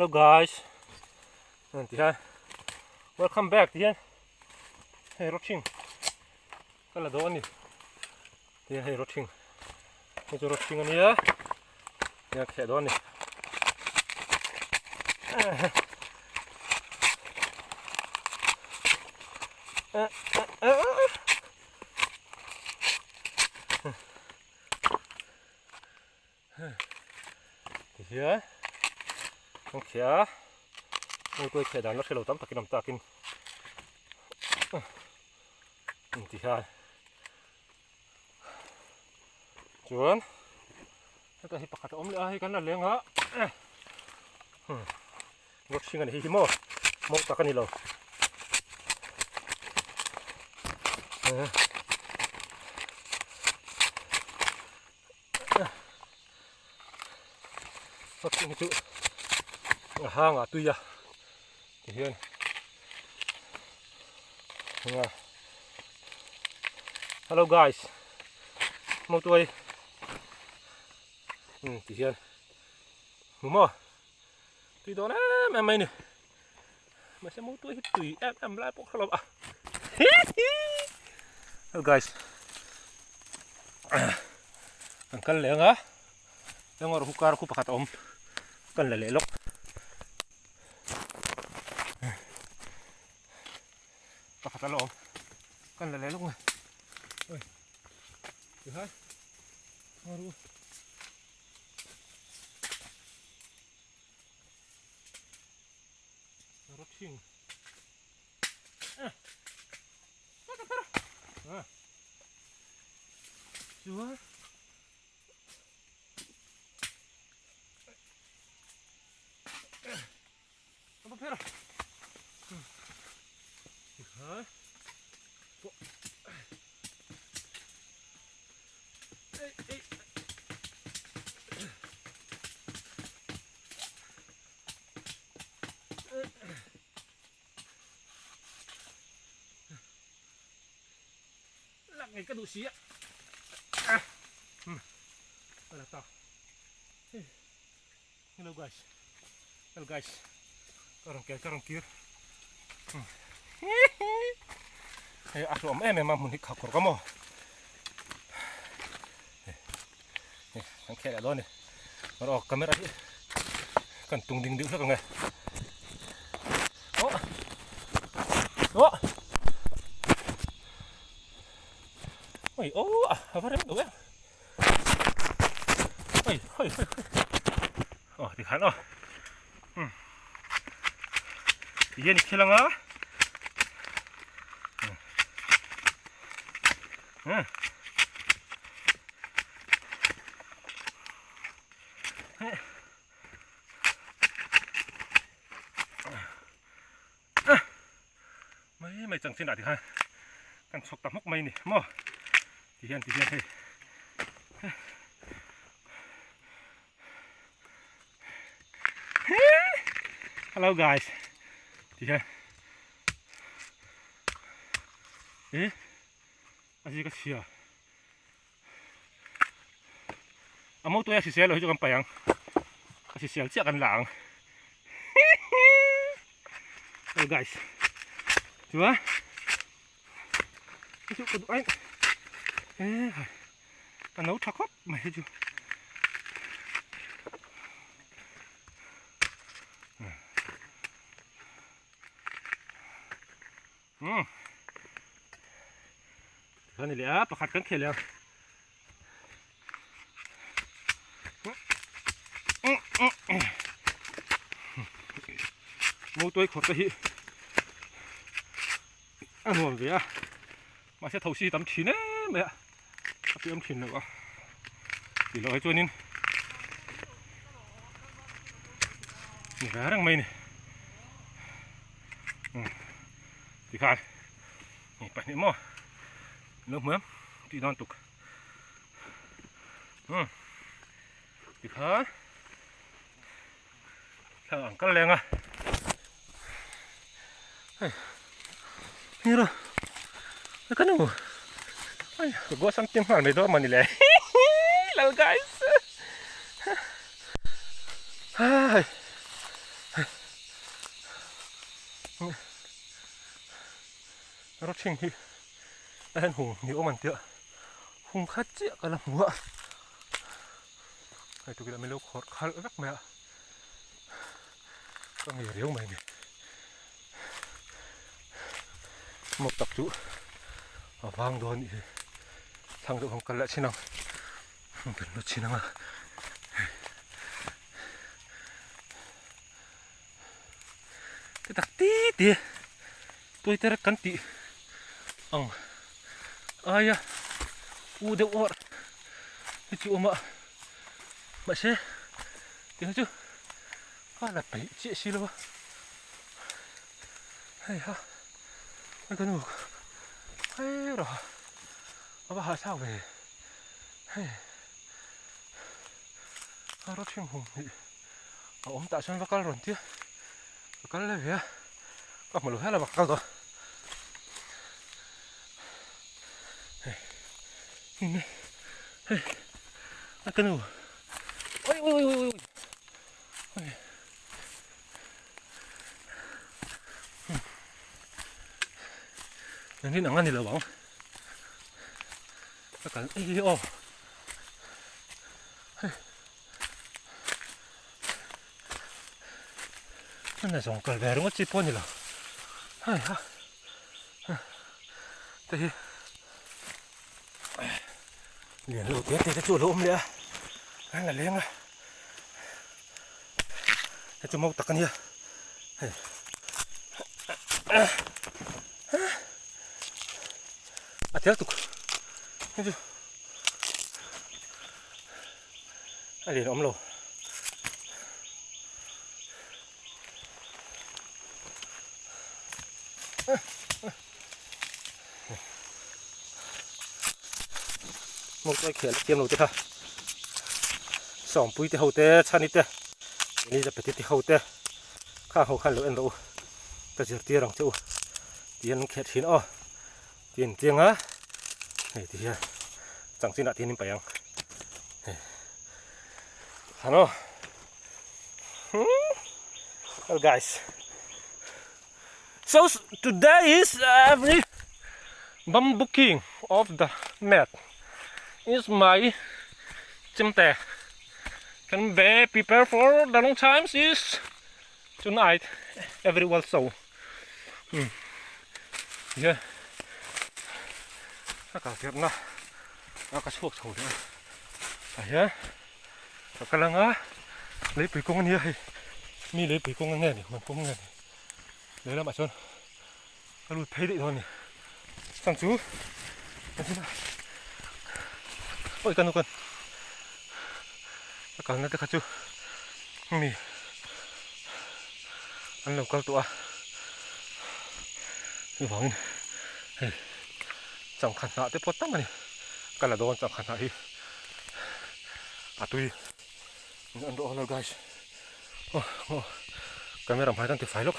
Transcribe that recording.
Hello guys, nanti ha. Welcome back tiyan. Hey rotching. Kala doon ni. Tiyan hey rotching. Ito rotching ani ya. Ya kaya doon ni. Tiyan. Okay, tôi sẽ đánh nó sẽ lâu tắm takin takin. Thì hai. Chuan. Kita hipakat om lah ikan lah leng ha. Ngok singan hi mo. Mo takan ni lo. Ngok ini tu. Hang à tuy à thì hiền hello guys mau tôi thì hiền đúng không tuy đó nè mày nè mày sẽ mau tôi hít tùy em lại bốc hello à hello guys ang kan leng á yang orang hukar aku pakat om kan lelok pakat alo om kan lelok nè oi thứ hai aduh rotching Jual apa pera? Hah? Lắc ngay cái đũa xí á. Ada tau. Hello guys. Hello guys. Karang kir. Hey, aku om memang munik hakor kamu. Ang kaya doon eh. Maro kamera di. Kan tung ding sa kang. Oh. Oh. Oi, oh, apa rin doon? Oi. Oh, di kan oh. Iyan ikilang ah. Mày chẳng xin lại thì ha. Căn sọc tắm mốc mày nè, mò. Thì hiền thế. Hello guys. Thì hiền. Asyik kasih ya. Amo tu ya si selo hidup kampayang. Kasih sial siak kan lang. Hello guys. Coba. Itu kedua. Nấu chocolate mày thấy chưa? Cái này là pakat kan keliang. Mua tôi khọt cái ăn ngon vậy à? Mà sẽ thầu xì tắm chín đấy mẹ. Tapi em chín nữa. Thì lo cho nên. Này cá đang mây này. Thì khai. Này phải nếm mò. Nước mướm thì non tục. Thì khai. Thằng ăn cắt leng à. Ini loh, kan lu, gua saking hal itu mana nih, lalu guys, rốt chinh thì anh hùng nhiều màn tiệu hùng khát chiếc cả làm ngựa này tụi kia mình lúc khót khá lỡ mẹ có nghề riếu mày này một tập chú ở vang đồn thì thằng tụi không cần lại xin nào không cần nó xin nào mà cái đặc tí tía tôi tới cắn tị ai à u đều ọt cái chịu mà xe tiếng chứ quá là bảy triệu xí luôn hay ha cái ngủ hay rồi nó bảo sao về hay nó rất chuyên hùng thì ông tại sao nó có rồi chứ có là về có một lối hay là bạc cao rồi nhìn này cái ngủ ôi ôi ôi ôi những cái nắng ăn thì là bóng các cái ấy ô cái này giống cái vẻ đúng không chị pon gì là hay ha thì liền lỗ tiết thì cái chỗ lỗ nữa hay là liếng à cái chỗ mốc tắc cái này à thế tục cái gì à liền ôm lỗ một cái khía là tiêm lỗ thế ha sòng bụi thì hậu tê chăn ít tê này là phải thì hậu tê khá hậu khăn lỗ ăn lỗ cái gì tiền đồng châu tiền khét chín o tiền tiếng á này thì chẳng xin lại tiền bảy ăn hello well guys so today is every booking of the mat is my chimte can be prepared for the long times is tonight everyone so yeah các cả việc nó các chuột sầu nữa phải á các lăng á lấy bì công anh này mi lấy bì công anh này mình công anh này đấy là bạn sơn cái lùi thấy đấy thôi nhỉ sang chú ôi cần các nó tới chú mi ăn lẩu cao tụa như vậy chẳng khăn nạ tới pot tắm này cái là đồ chẳng khăn nạ đi à tùy ăn đồ là guys camera máy đang từ phải lúc